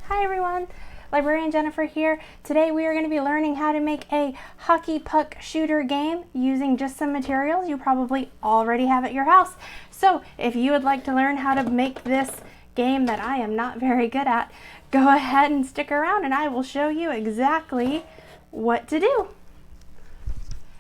Hi everyone, Librarian Jennifer here. Today we are going to be learning how to make a hockey puck shooter game using just some materials you probably already have at your house. So if you would like to learn how to make this game that I am not very good at, go ahead and stick around and I will show you exactly what to do.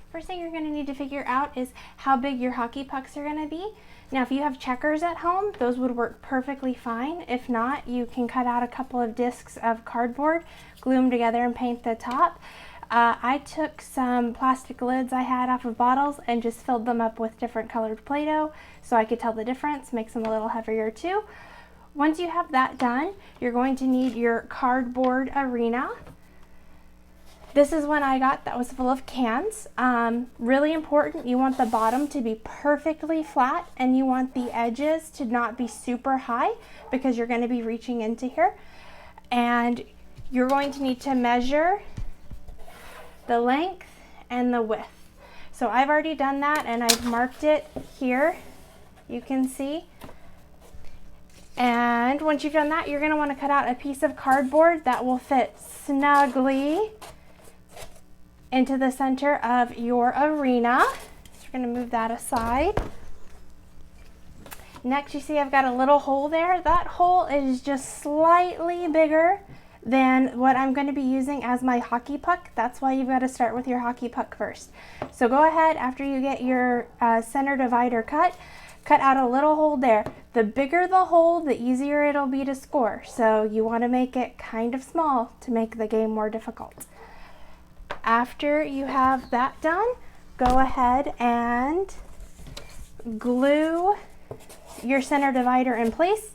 First thing you're going to need to figure out is how big your hockey pucks are going to be. Now if you have checkers at home, those would work perfectly fine. If not, you can cut out a couple of discs of cardboard, glue them together and paint the top. I took some plastic lids I had off of bottles and just filled them up with different colored Play-Doh so I could tell the difference, makes them a little heavier too. Once you have that done, you're going to need your cardboard arena. This is one I got that was full of cans. Really important, you want the bottom to be perfectly flat and you want the edges to not be super high because you're going to be reaching into here. And you're going to need to measure the length and the width. So I've already done that and I've marked it here, you can see. And once you've done that, you're going to want to cut out a piece of cardboard that will fit snugly into the center of your arena. So we're going to move that aside. Next, you see I've got a little hole there. That hole is just slightly bigger than what I'm going to be using as my hockey puck. That's why you've got to start with your hockey puck first. So go ahead, after you get your center divider cut out a little hole there. The bigger the hole, the easier it'll be to score. So you want to make it kind of small to make the game more difficult. After you have that done, go ahead and glue your center divider in place.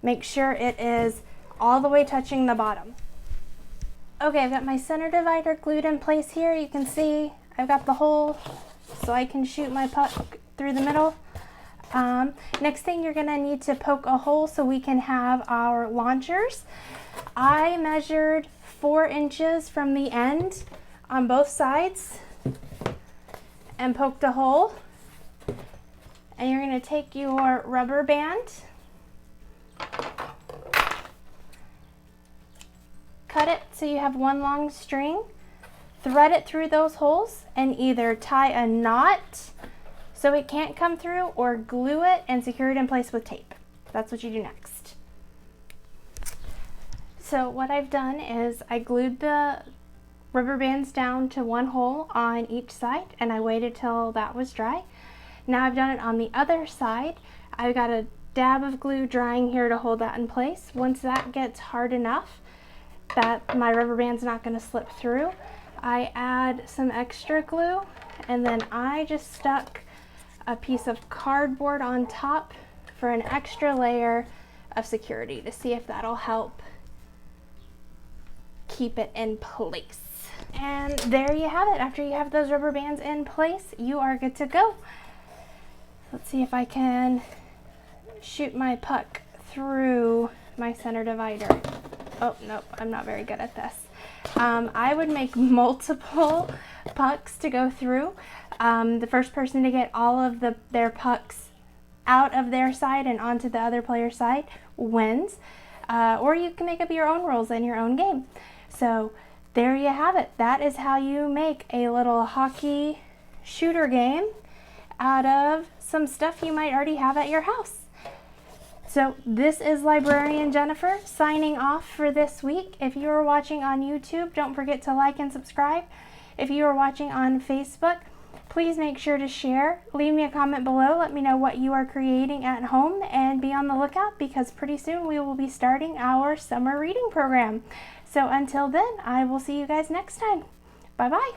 Make sure it is all the way touching the bottom. Okay, I've got my center divider glued in place here. You can see I've got the hole so I can shoot my puck through the middle. Next thing, you're gonna need to poke a hole so we can have our launchers. I measured 4 inches from the end on both sides and poked a hole. And you're going to take your rubber band, cut it so you have one long string, thread it through those holes and either tie a knot so it can't come through or glue it and secure it in place with tape. That's what you do next. So what I've done is I glued the rubber bands down to one hole on each side and I waited till that was dry. Now I've done it on the other side. I've got a dab of glue drying here to hold that in place. Once that gets hard enough that my rubber band's not going to slip through, I add some extra glue and then I just stuck a piece of cardboard on top for an extra layer of security to see if that'll help keep it in place. And there you have it. After you have those rubber bands in place, you are good to go. Let's see if I can shoot my puck through my center divider. Oh, nope, I'm not very good at this. I would make multiple pucks to go through. The first person to get all of their pucks out of their side and onto the other player's side wins. Or you can make up your own rules in your own game. So there you have it. That is how you make a little hockey shooter game out of some stuff you might already have at your house. So this is Librarian Jennifer signing off for this week. If you are watching on YouTube, don't forget to like and subscribe. If you are watching on Facebook, please make sure to share. Leave me a comment below. Let me know what you are creating at home and be on the lookout because pretty soon we will be starting our summer reading program. So until then, I will see you guys next time. Bye-bye.